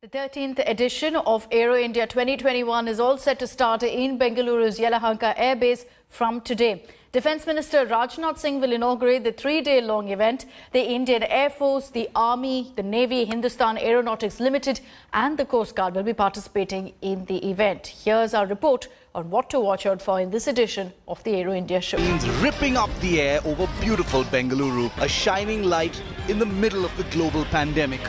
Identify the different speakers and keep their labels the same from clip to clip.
Speaker 1: The 13th edition of Aero India 2021 is all set to start in Bengaluru's Yelahanka Air Base from today. Defence Minister Rajnath Singh will inaugurate the three-day-long event. The Indian Air Force, the Army, the Navy, Hindustan Aeronautics Limited and the Coast Guard will be participating in the event. Here's our report on what to watch out for in this edition of the Aero India show.
Speaker 2: Ripping up the air over beautiful Bengaluru, a shining light in the middle of the global pandemic.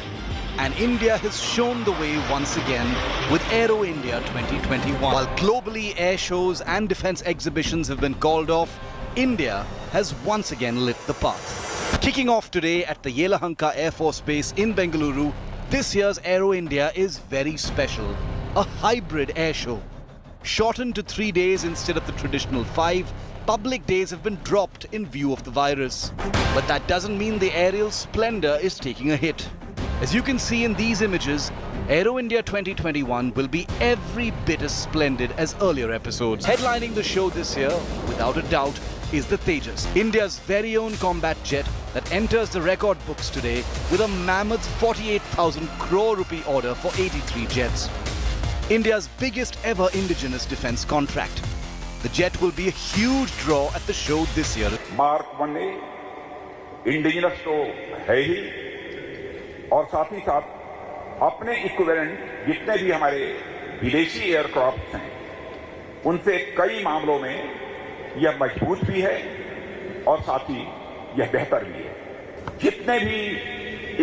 Speaker 2: And India has shown the way once again with Aero India 2021. While globally air shows and defence exhibitions have been called off, India has once again lit the path. Kicking off today at the Yelahanka Air Force Base in Bengaluru, this year's Aero India is very special. A hybrid air show. Shortened to 3 days instead of the traditional 5, public days have been dropped in view of the virus. But that doesn't mean the aerial splendour is taking a hit. As you can see in these images, Aero India 2021 will be every bit as splendid as earlier episodes. Headlining the show this year, without a doubt, is the TEJAS, India's very own combat jet that enters the record books today with a mammoth 48,000 crore rupee order for 83 jets. India's biggest ever indigenous defence contract. The jet will be a huge draw at the show this year.
Speaker 3: Mark 1A, indigenous तो है ही और साथ ही साथ अपने equivalent जितने भी हमारे विदेशी एयरक्राफ्ट हैं उनसे कई मामलों में यह मजबूत भी है और साथ ही यह बेहतर भी है। जितने भी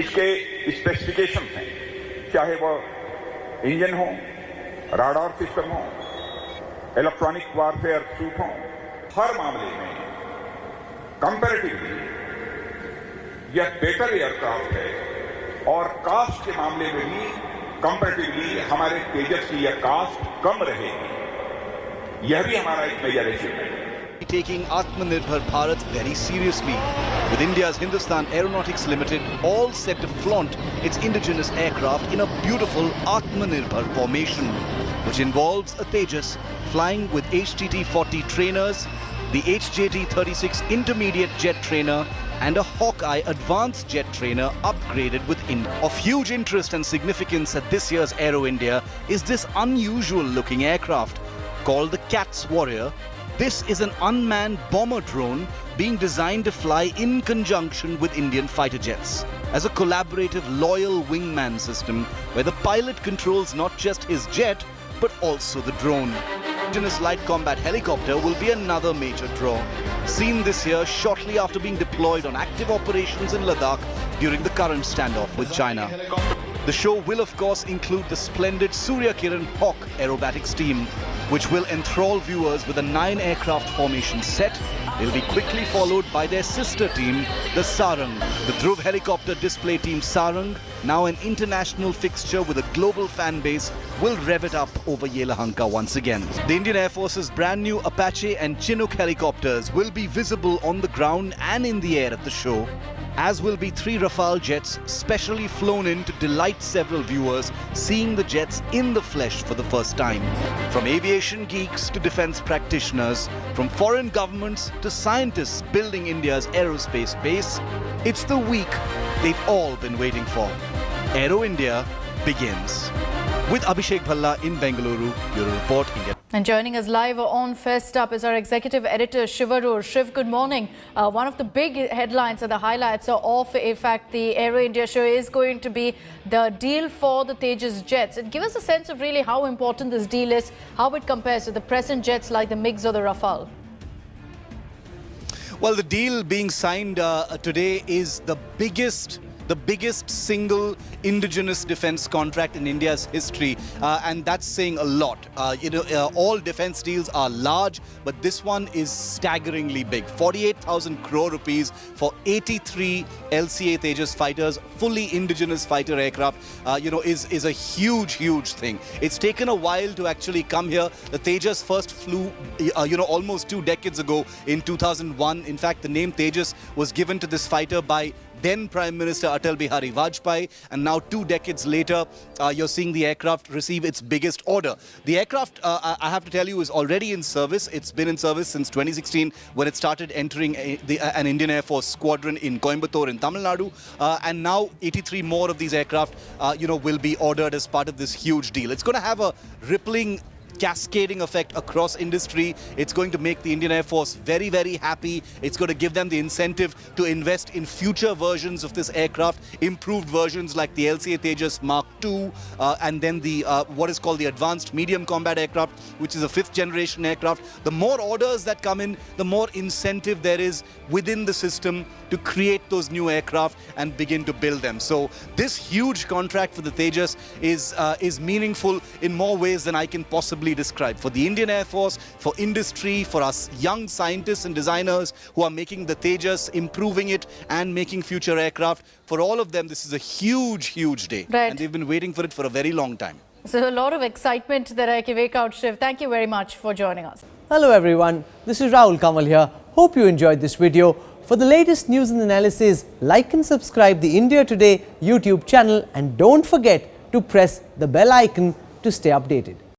Speaker 3: इसके स्पेसिफिकेशंस हैं, चाहे वो इंजन हो, राडार सिस्टम हो, इलेक्ट्रॉनिक वारफेयर सूट हो, हर मामले में कंपैरेटिवली यह बेटर एयरक्राफ्ट है और कास्ट के मामले में भी कंपैरेटिवली हमारे तेजस की यह कास्ट कम रहेगी। यह भी हमारा एक मेजर अचीवमेंट है।
Speaker 2: Taking Atmanirbhar Bharat very seriously, with India's Hindustan Aeronautics Limited all set to flaunt its indigenous aircraft in a beautiful Atmanirbhar formation, which involves a TEJAS flying with HTT-40 trainers, the HJT-36 intermediate jet trainer, and a Hawkeye advanced jet trainer upgraded with Of huge interest and significance at this year's Aero India is this unusual looking aircraft called the Cat's Warrior. This is an unmanned bomber drone being designed to fly in conjunction with Indian fighter jets as a collaborative loyal wingman system where the pilot controls not just his jet but also the drone. Indigenous light combat helicopter will be another major draw. Seen this year shortly after being deployed on active operations in Ladakh during the current standoff with China. The show will of course include the splendid Surya Kiran Hawk aerobatics team, which will enthrall viewers with a 9-aircraft formation set. They'll be quickly followed by their sister team, the Sarang. The Dhruv helicopter display team Sarang, now an international fixture with a global fan base, will rev it up over Yelahanka once again. The Indian Air Force's brand new Apache and Chinook helicopters will be visible on the ground and in the air at the show, as will be 3 Rafale jets specially flown in to delight several viewers seeing the jets in the flesh for the first time. From aviation geeks to defence practitioners, from foreign governments to scientists building India's aerospace base, it's the week they've all been waiting for. Aero India begins. With Abhishek Bhalla in Bengaluru, Bureau Report, India.
Speaker 1: And joining us live on First Up is our executive editor, Shiv Arur. Shiv, good morning. One of the big headlines and the highlights of, in fact, the Aero India show is going to be the deal for the TEJAS jets. And give us a sense of really how important this deal is, how it compares to the present jets like the MiGs or the Rafale.
Speaker 2: Well, the deal being signed today is the biggest single indigenous defence contract in India's history, and that's saying a lot. All defence deals are large, but this one is staggeringly big. 48,000 crore rupees for 83 LCA Tejas fighters, fully indigenous fighter aircraft, is a huge thing. It's taken a while to actually come here. The Tejas first flew, almost 2 decades ago in 2001. In fact, the name Tejas was given to this fighter by then Prime Minister Atal Bihari Vajpayee, and now 2 decades later, you're seeing the aircraft receive its biggest order. The aircraft, I have to tell you, is already in service. It's been in service since 2016 when it started entering an Indian Air Force squadron in Coimbatore in Tamil Nadu, and now 83 more of these aircraft, will be ordered as part of this huge deal. It's going to have a rippling cascading effect across industry. It's going to make the Indian Air Force very, very happy. It's going to give them the incentive to invest in future versions of this aircraft, improved versions like the LCA TEJAS Mark II, and then the what is called the Advanced Medium Combat Aircraft, which is a 5th generation aircraft. The more orders that come in, the more incentive there is within the system to create those new aircraft and begin to build them. So this huge contract for the TEJAS is meaningful in more ways than I can possibly describe. For the Indian Air Force, for industry, for us young scientists and designers who are making the TEJAS, improving it and making future aircraft, for all of them this is a huge, huge day.
Speaker 1: Right.
Speaker 2: And they've been waiting for it for a very long time.
Speaker 1: So a lot of excitement that I can make out, Shiv. Thank you very much for joining us.
Speaker 4: Hello everyone, this is Rahul Kamal here. Hope you enjoyed this video. For the latest news and analysis, like and subscribe the India Today YouTube channel, and don't forget to press the bell icon to stay updated.